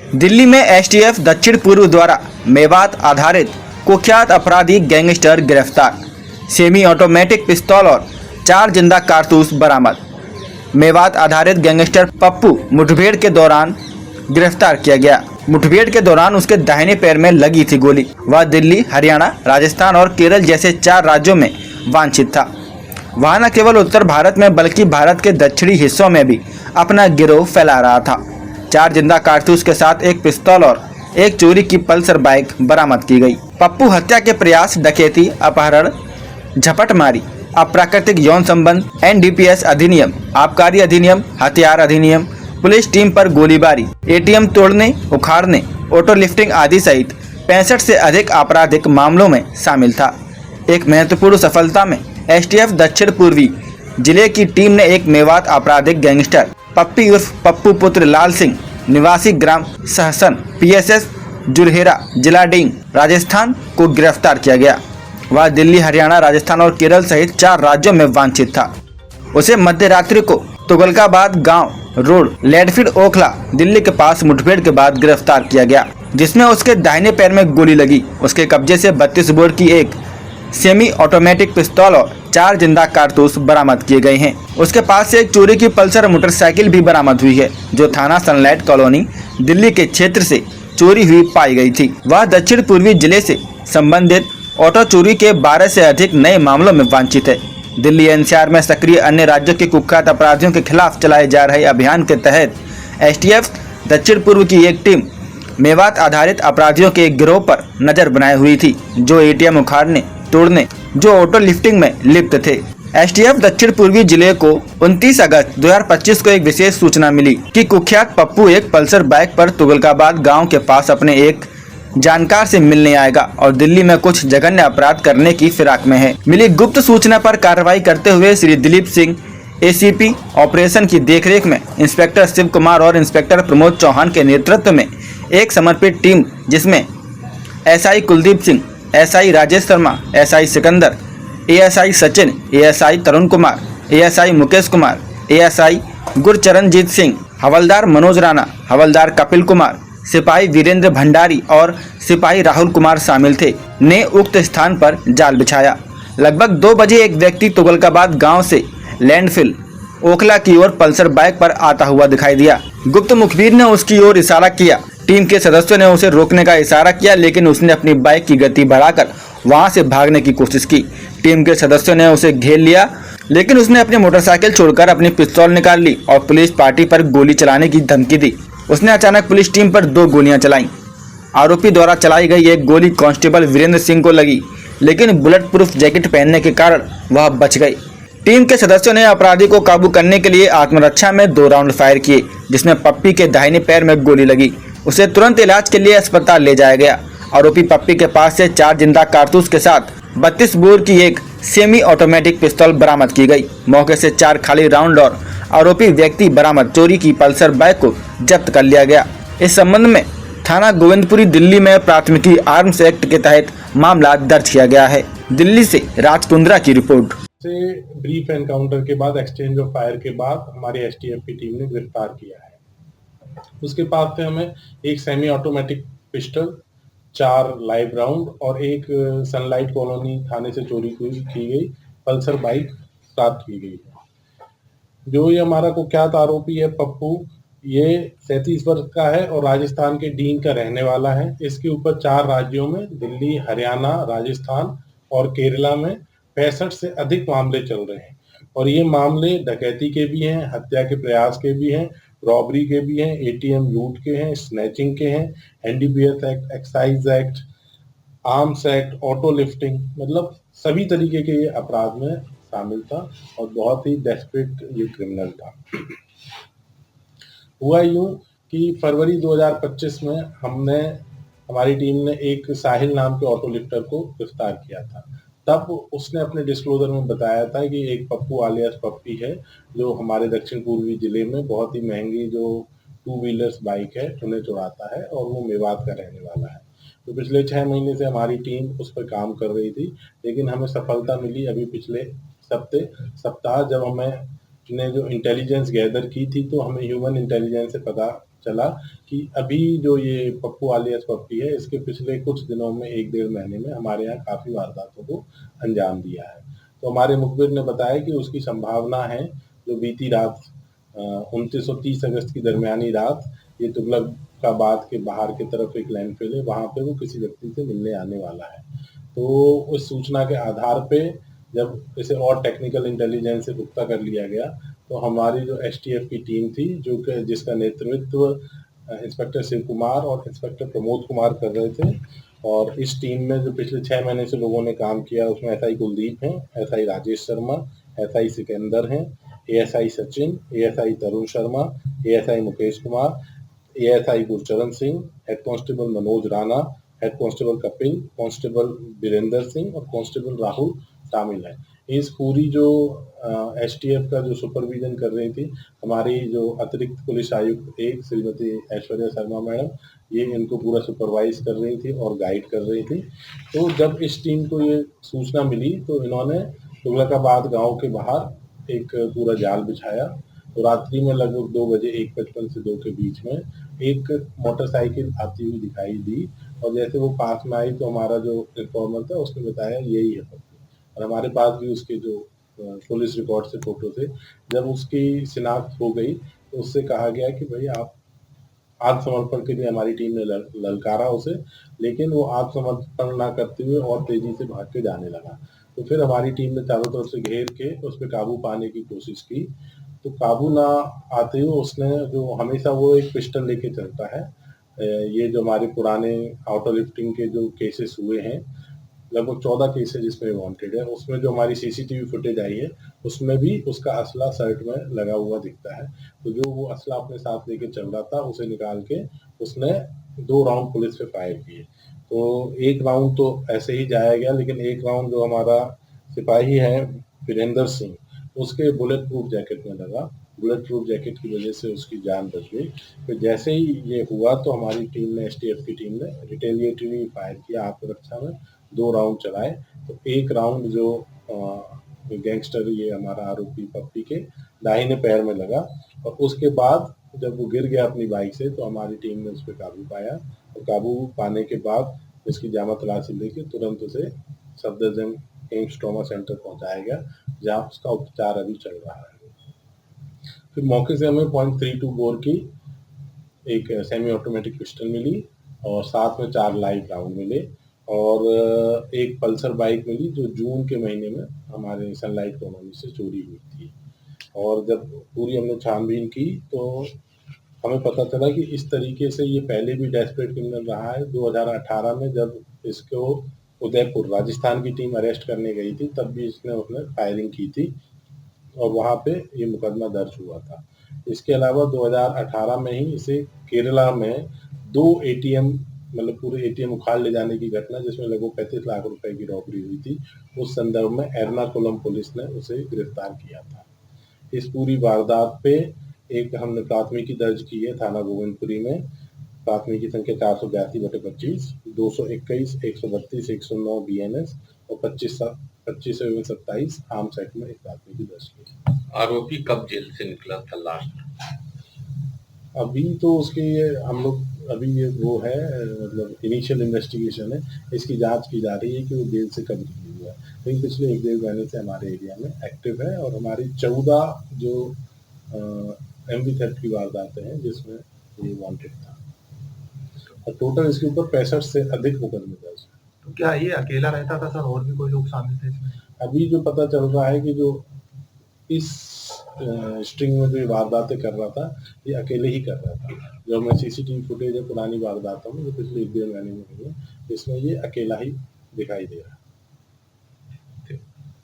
दिल्ली में एसटीएफ दक्षिण पूर्व द्वारा मेवात आधारित कुख्यात अपराधी गैंगस्टर गिरफ्तार। सेमी ऑटोमेटिक पिस्तौल और 4 जिंदा कारतूस बरामद। मेवात आधारित गैंगस्टर पप्पू मुठभेड़ के दौरान गिरफ्तार किया गया। मुठभेड़ के दौरान उसके दाहिने पैर में लगी थी गोली। वह दिल्ली, हरियाणा, राजस्थान और केरल जैसे 4 राज्यों में वांछित था। वह न केवल उत्तर भारत में बल्कि भारत के दक्षिणी हिस्सों में भी अपना गिरोह फैला रहा था। 4 जिंदा कारतूस के साथ एक पिस्तौल और एक चोरी की पल्सर बाइक बरामद की गई। पप्पू हत्या के प्रयास, डकैती, अपहरण, झपटमारी, अप्राकृतिक यौन संबंध, एनडीपीएस अधिनियम, आबकारी अधिनियम, हथियार अधिनियम, पुलिस टीम पर गोलीबारी, एटीएम तोड़ने, उखाड़ने, ऑटो लिफ्टिंग आदि सहित 65 से अधिक आपराधिक मामलों में शामिल था। एक महत्वपूर्ण सफलता में एसटीएफ दक्षिण पूर्वी जिले की टीम ने एक मेवात आपराधिक गैंगस्टर पप्पी उर्फ पप्पू पुत्र लाल सिंह निवासी ग्राम सहसन पीएसएस जुरहेरा जिला डींग राजस्थान को गिरफ्तार किया गया। वह दिल्ली, हरियाणा, राजस्थान और केरल सहित 4 राज्यों में वांछित था। उसे मध्य रात्रि को तुगलकाबाद गांव रोड, लेडफील्ड, ओखला, दिल्ली के पास मुठभेड़ के बाद गिरफ्तार किया गया, जिसमें उसके दाहिने पैर में गोली लगी। उसके कब्जे से 32 बोर की एक सेमी ऑटोमेटिक पिस्तौल और 4 जिंदा कारतूस बरामद किए गए हैं। उसके पास से एक चोरी की पल्सर मोटरसाइकिल भी बरामद हुई है, जो थाना सनलाइट कॉलोनी, दिल्ली के क्षेत्र से चोरी हुई पाई गई थी। वह दक्षिण पूर्वी जिले से संबंधित ऑटो चोरी के 12 से अधिक नए मामलों में वांछित है। दिल्ली एनसीआर में सक्रिय अन्य राज्यों के कुख्यात अपराधियों के खिलाफ चलाए जा रहे अभियान के तहत एसटीएफ दक्षिण पूर्व की एक टीम मेवात आधारित अपराधियों के एक गिरोह पर नजर बनाए हुई थी, जो एटीएम उखाड़ने, तोड़ने, जो ऑटो लिफ्टिंग में लिप्त थे। एसटीएफ दक्षिण पूर्वी जिले को 29 अगस्त 2025 को एक विशेष सूचना मिली कि कुख्यात पप्पू एक पल्सर बाइक पर तुगलकाबाद गांव के पास अपने एक जानकार से मिलने आएगा और दिल्ली में कुछ जघन्य अपराध करने की फिराक में है। मिली गुप्त सूचना पर कार्रवाई करते हुए श्री दिलीप सिंह एसीपी ऑपरेशन की देखरेख में इंस्पेक्टर शिव कुमार और इंस्पेक्टर प्रमोद चौहान के नेतृत्व में एक समर्पित टीम, जिसमें SI Kuldeep Singh, SI Rajesh Sharma, SI Sikandar, ASI Sachin, ASI Tarun Kumar, ASI Mukesh Kumar, ASI Gurcharanjit Singh, हवलदार मनोज राणा, हवलदार कपिल कुमार, सिपाही वीरेंद्र भंडारी और सिपाही राहुल कुमार शामिल थे, ने उक्त स्थान पर जाल बिछाया। लगभग 2 बजे एक व्यक्ति तुगलकाबाद गांव से लैंडफिल ओखला की ओर पल्सर बाइक पर आता हुआ दिखाई दिया। गुप्त मुखबिर ने उसकी ओर इशारा किया। टीम के सदस्यों ने उसे रोकने का इशारा किया, लेकिन उसने अपनी बाइक की गति बढ़ाकर वहां से भागने की कोशिश की। टीम के सदस्यों ने उसे घेर लिया, लेकिन उसने अपनी मोटरसाइकिल छोड़कर अपनी पिस्तौल निकाल ली और पुलिस पार्टी पर गोली चलाने की धमकी दी। उसने अचानक पुलिस टीम पर 2 गोलियां चलाईं। आरोपी द्वारा चलाई गई एक गोली कांस्टेबल वीरेंद्र सिंह को लगी, लेकिन बुलेट प्रूफ जैकेट पहनने के कारण वह बच गई। टीम के सदस्यों ने अपराधी को काबू करने के लिए आत्मरक्षा में 2 राउंड फायर किए, जिसमें पप्पी के दाहिने पैर में गोली लगी। उसे तुरंत इलाज के लिए अस्पताल ले जाया गया। आरोपी पप्पी के पास से 4 जिंदा कारतूस के साथ 32 बोर की एक सेमी ऑटोमेटिक पिस्तौल बरामद की गई। मौके से 4 खाली राउंड और आरोपी व्यक्ति बरामद चोरी की पल्सर बाइक को जब्त कर लिया गया। इस संबंध में थाना गोविंदपुरी दिल्ली में प्राथमिकी आर्म्स एक्ट के तहत मामला दर्ज किया गया है। दिल्ली से राज कुंद्रा की रिपोर्ट। से ब्रीफ एनकाउंटर के बाद, एक्सचेंज ऑफ फायर के बाद हमारी एसटीएफ की टीम ने गिरफ्तार किया है। उसके पास से हमें एक semi automatic pistol, 4 live round और एक सनलाइट कॉलोनी थाने से चोरी की गई पल्सर बाइक प्राप्त की गई है। जो ये हमारा कुख्यात आरोपी है पप्पू, ये 37 वर्ष का है और राजस्थान के डीन का रहने वाला है। इसके ऊपर 4 राज्यों में, दिल्ली, हरियाणा, राजस्थान और केरला में 65 से अधिक मामले चल रहे हैं। और ये मामले डकैती के भी हैं, हत्या के प्रयास के भी हैं, रॉबरी के भी हैं, एटीएम लूट के हैं, स्नैचिंग के हैं, NDPS act, excise act, arms act, auto lifting, मतलब सभी तरीके के ये अपराध में शामिल था और बहुत ही डेस्परेट ये क्रिमिनल था। हुआ यूं कि फरवरी 2025 में हमारी टीम ने एक साहिल नाम के ऑटो लिफ्टर को गिरफ्तार किया था। तब उसने अपने डिस्क्लोजर में बताया था कि एक पप्पू आलियास पप्पी है, जो हमारे दक्षिण पूर्वी जिले में बहुत ही महंगी जो 2 व्हीलर्स बाइक है उन्हें चुराता है और वो मेवात का रहने वाला है। तो पिछले 6 महीने से हमारी टीम उस पर काम कर रही थी, लेकिन हमें सफलता मिली अभी पिछले सप्ताह, जब हमें ने जो इंटेलिजेंस गैदर की थी, तो हमें ह्यूमन इंटेलिजेंस से पता चला कि अभी जो ये पप्पू alias पप्पी है, इसके पिछले कुछ दिनों में 1 डेढ़ महीने में हमारे यहाँ काफ़ी वारदातों को अंजाम दिया है। तो हमारे मुखबिर ने बताया कि उसकी संभावना है, जो बीती रात 29 और 30 अगस्त की दरमियानी रात ये तुगलकाबाद के बाहर की तरफ एक लैंडफिल है, वहाँ पे वो किसी व्यक्ति से मिलने आने वाला है। तो उस सूचना के आधार पे जब इसे और टेक्निकल इंटेलिजेंस से पुख्ता कर लिया गया, तो हमारी जो एसटीएफ की टीम थी, जो कि जिसका नेतृत्व इंस्पेक्टर शिव कुमार और इंस्पेक्टर प्रमोद कुमार कर रहे थे, और इस टीम में जो पिछले 6 महीने से लोगों ने काम किया, उसमें एसआई कुलदीप हैं, एसआई राजेश शर्मा, एसआई सिकंदर हैं, ASI Sachin, ASI Tarun Sharma, ASI Mukesh Kumar, ASI Gurcharan Singh, head constable Manoj Rana, head constable Kapil, constable Virendra Singh और कांस्टेबल राहुल शामिल हैं। इस पूरी जो एसटीएफ का जो सुपरविजन कर रही थी हमारी जो अतिरिक्त पुलिस आयुक्त एक श्रीमती ऐश्वर्या शर्मा मैडम, ये इनको पूरा सुपरवाइज कर रही थी और गाइड कर रही थी। तो जब इस टीम को ये सूचना मिली, तो इन्होंने तुगलकाबाद गांव के बाहर एक पूरा जाल बिछाया। तो रात्रि में लगभग 2 बजे 1:55 से 2 के बीच में एक मोटरसाइकिल आती हुई दिखाई दी, और जैसे वो पास में आई, तो हमारा जो इन्फॉर्मर था उसने बताया यही है पप्पू, और हमारे पास भी उसके जो पुलिस रिकॉर्ड से फोटो थे। जब उसकी शिनाख्त हो गई, तो उससे कहा गया कि भाई आप आत्मसमर्पण के लिए हमारी टीम ने ललकारा उसे, लेकिन वो आत्मसमर्पण ना करते हुए और तेजी से भाग के जाने लगा। तो फिर हमारी टीम ने चारों तरफ से घेर के उस पर काबू पाने की कोशिश की। तो काबू ना आते हुए उसने, जो हमेशा वो एक पिस्टल लेके चलता है, ये जो हमारे पुराने ऑटो लिफ्टिंग के जो केसेस हुए हैं, लगभग 14 केस है जिसमें वांटेड है, उसमें जो हमारी सीसीटीवी फुटेज आई है, उसमें भी उसका असला शर्ट में लगा हुआ दिखता है। तो जो वो असला अपने साथ लेके चल रहा था, उसे निकाल के उसने 2 राउंड पुलिस पे फायर किए। तो 1 राउंड तो ऐसे ही जाया गया, लेकिन 1 राउंड जो हमारा सिपाही है वीरेंद्र सिंह, उसके बुलेट प्रूफ जैकेट में लगा। बुलेट प्रूफ जैकेट की वजह से उसकी जान बच गई। फिर जैसे ही ये हुआ, तो हमारी टीम ने, एसटीएफ की टीम ने रिटेलिएटरी फायर किया आत्मरक्षा में, 2 राउंड चलाए। तो 1 राउंड जो गैंगस्टर, ये हमारा आरोपी पप्पी के दाहिने पैर में लगा, और उसके बाद जब वो गिर गया अपनी बाइक से, तो हमारी टीम ने उस पर काबू पाया, और काबू पाने के बाद इसकी जामा तलाशी लेके तुरंत उसे सफदरजंग एम्स ट्रॉमा सेंटर पहुंचाया गया, जहाँ उसका उपचार अभी चल रहा है। फिर मौके से हमें .32 बोर की एक सेमी ऑटोमेटिक पिस्टल मिली, और साथ में 4 लाइव राउंड मिले, और एक पल्सर बाइक मिली, जो जून के महीने में हमारे सनलाइट कॉलोनी से चोरी हुई थी। और जब पूरी हमने छानबीन की, तो हमें पता चला कि इस तरीके से ये पहले भी डेस्परेट क्रिमिनल रहा है। 2018 में जब इसको उदयपुर राजस्थान की टीम अरेस्ट करने गई थी, तब भी उसने फायरिंग की थी, और वहाँ पे ये मुकदमा दर्ज हुआ था। इसके अलावा 2018 में ही इसे केरला में 2 एटीएम, मतलब पूरे एटीएम उखाड़ ले जाने की घटना, जिसमें लगभग 35 लाख रुपए की रॉबरी हुई थी, उस संदर्भ में एर्नाकुलम पुलिस ने उसे गिरफ्तार किया था। इस पूरी वारदात पे एक हमने प्राथमिकी दर्ज की है थाना गोविंदपुरी में। प्राथमिकी संख्या 482/25, 221, 132, 109 बीएनएस और 25 एवं 27 आर्म्स एक्ट में एक प्राथमिकी दर्ज की। आरोपी कब जेल से निकला था लास्ट? अभी तो उसके हम लोग अभी ये वो है, मतलब इनिशियल इन्वेस्टिगेशन है, इसकी जांच की जा रही है कि वो जेल से कब रिलीज हुआ। लेकिन पिछले 1 डेढ़ महीने से हमारे एरिया में एक्टिव है, और हमारी 14 जो एमवी थेफ्ट की वारदातें हैं जिसमें ये वांटेड था, और टोटल इसके ऊपर 65 से अधिक मुकदमे दर्ज हैं। तो क्या ये अकेला रहता था सर, और भी कोई लोग शामिल थे इसमें? अभी जो पता चल रहा है कि जो इस स्ट्रिंग में जो ये वारदातें कर रहा था, ये अकेले ही कर रहा था। जो हमें सीसीटीवी फुटेज है पुरानी वारदातों में, जो पिछले 1 डेढ़ महीने में हुई है, इसमें ये अकेला ही दिखाई दे रहा है।